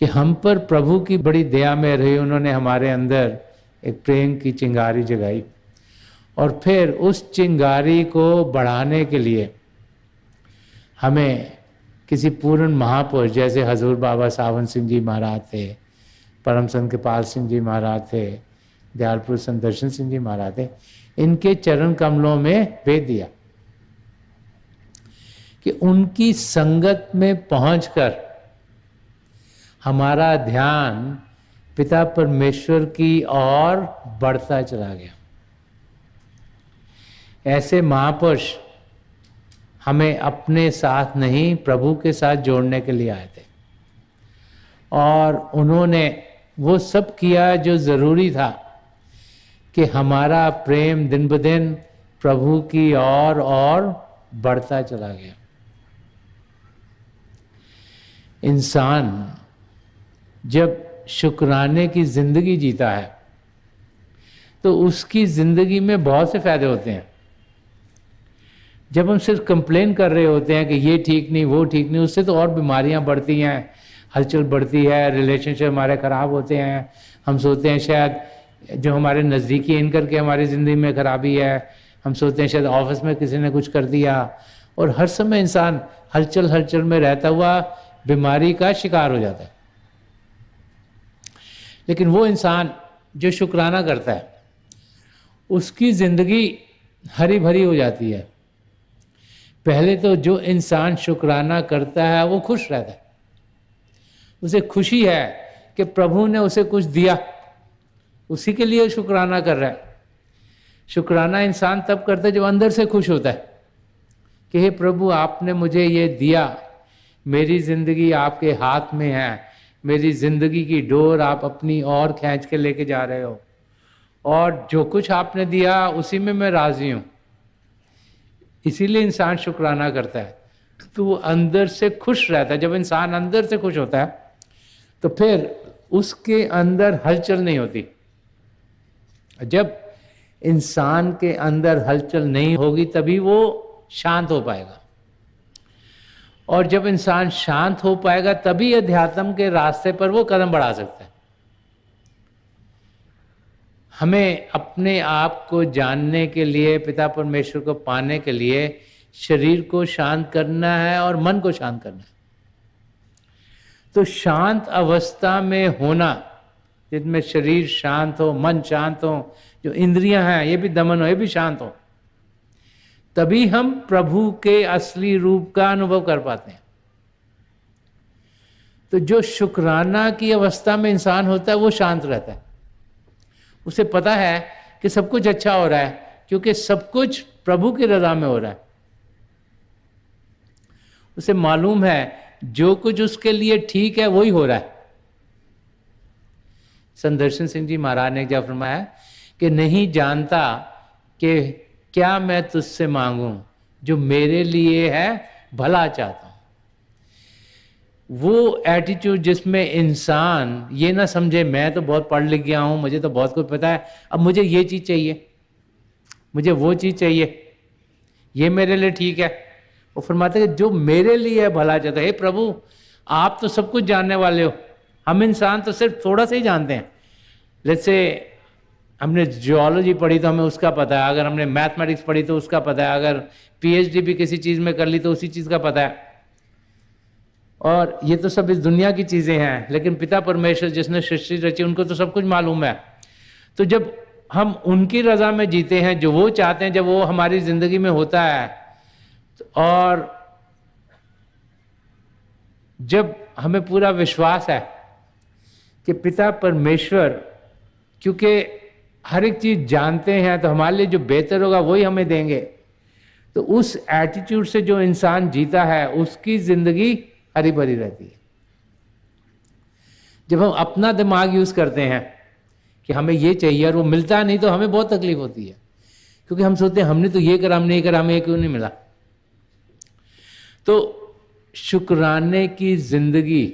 कि हम पर प्रभु की बड़ी दया में रही, उन्होंने हमारे अंदर एक प्रेम की चिंगारी जगाई और फिर उस चिंगारी को बढ़ाने के लिए हमें किसी पूर्ण महापुरुष जैसे हजूर बाबा सावन सिंह जी महाराज थे, परम संत कृपाल सिंह जी महाराज थे, दयालपुर संत दर्शन सिंह जी महाराज थे, इनके चरण कमलों में भेज दिया कि उनकी संगत में पहुंचकर हमारा ध्यान पिता परमेश्वर की ओर बढ़ता चला गया। ऐसे महापुरुष हमें अपने साथ नहीं प्रभु के साथ जोड़ने के लिए आए थे और उन्होंने वो सब किया जो ज़रूरी था कि हमारा प्रेम दिन ब दिन प्रभु की ओर और बढ़ता चला गया। इंसान जब शुक्राने की ज़िंदगी जीता है तो उसकी ज़िंदगी में बहुत से फ़ायदे होते हैं। जब हम सिर्फ कंप्लेन कर रहे होते हैं कि ये ठीक नहीं वो ठीक नहीं, उससे तो और बीमारियां बढ़ती हैं, हलचल बढ़ती है, रिलेशनशिप हमारे ख़राब होते हैं। हम सोचते हैं शायद जो हमारे नज़दीकी इन करके हमारी ज़िंदगी में ख़राबी है, हम सोचते हैं शायद ऑफिस में किसी ने कुछ कर दिया, और हर समय इंसान हलचल में रहता हुआ बीमारी का शिकार हो जाता है। लेकिन वो इंसान जो शुक्राना करता है उसकी ज़िंदगी हरी भरी हो जाती है। पहले तो जो इंसान शुक्राना करता है वो खुश रहता है, उसे खुशी है कि प्रभु ने उसे कुछ दिया, उसी के लिए शुक्राना कर रहा है। शुक्राना इंसान तब करता है जब अंदर से खुश होता है कि हे प्रभु आपने मुझे ये दिया, मेरी ज़िंदगी आपके हाथ में है, मेरी ज़िंदगी की डोर आप अपनी ओर खींच के लेके जा रहे हो और जो कुछ आपने दिया उसी में मैं राज़ी हूँ। इसीलिए इंसान शुक्राना करता है, तो वो अंदर से खुश रहता है। जब इंसान अंदर से खुश होता है तो फिर उसके अंदर हलचल नहीं होती। जब इंसान के अंदर हलचल नहीं होगी तभी वो शांत हो पाएगा, और जब इंसान शांत हो पाएगा तभी अध्यात्म के रास्ते पर वो कदम बढ़ा सकता है। हमें अपने आप को जानने के लिए, पिता परमेश्वर को पाने के लिए शरीर को शांत करना है और मन को शांत करना है। तो शांत अवस्था में होना, जिसमें शरीर शांत हो, मन शांत हो, जो इंद्रियां हैं ये भी दमन हो, ये भी शांत हो, तभी हम प्रभु के असली रूप का अनुभव कर पाते हैं। तो जो शुक्राना की अवस्था में इंसान होता है वो शांत रहता है। उसे पता है कि सब कुछ अच्छा हो रहा है क्योंकि सब कुछ प्रभु की रजा में हो रहा है। उसे मालूम है जो कुछ उसके लिए ठीक है वही हो रहा है। संत दर्शन सिंह जी महाराज ने क्या फरमाया कि नहीं जानता कि क्या मैं तुझसे मांगूं, जो मेरे लिए है भला चाहता हूं। वो एटीट्यूड जिसमें इंसान ये ना समझे मैं तो बहुत पढ़ लिख गया हूं, मुझे तो बहुत कुछ पता है, अब मुझे ये चीज़ चाहिए, मुझे वो चीज़ चाहिए, ये मेरे लिए ठीक है। वो फरमाते हैं जो मेरे लिए है भला चाहता है। हे प्रभु आप तो सब कुछ जानने वाले हो, हम इंसान तो सिर्फ थोड़ा सा ही जानते हैं। जैसे हमने जियोलॉजी पढ़ी तो हमें उसका पता है, अगर हमने मैथमेटिक्स पढ़ी तो उसका पता है, अगर पीएचडी भी किसी चीज़ में कर ली तो उसी चीज़ का पता है। और ये तो सब इस दुनिया की चीज़ें हैं, लेकिन पिता परमेश्वर जिसने सृष्टि रची उनको तो सब कुछ मालूम है। तो जब हम उनकी रज़ा में जीते हैं, जो वो चाहते हैं, जब वो हमारी ज़िंदगी में होता है, और जब हमें पूरा विश्वास है कि पिता परमेश्वर क्योंकि हर एक चीज़ जानते हैं तो हमारे लिए जो बेहतर होगा वही हमें देंगे, तो उस एटीट्यूड से जो इंसान जीता है उसकी ज़िंदगी हरी भरी रहती है। जब हम अपना दिमाग यूज़ करते हैं कि हमें ये चाहिए और वो मिलता नहीं तो हमें बहुत तकलीफ होती है, क्योंकि हम सोचते हैं हमने तो ये करा, हमने ये करा, हमें क्यों नहीं मिला। तो शुक्राने की ज़िंदगी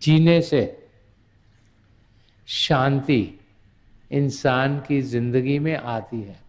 जीने से शांति इंसान की ज़िंदगी में आती है।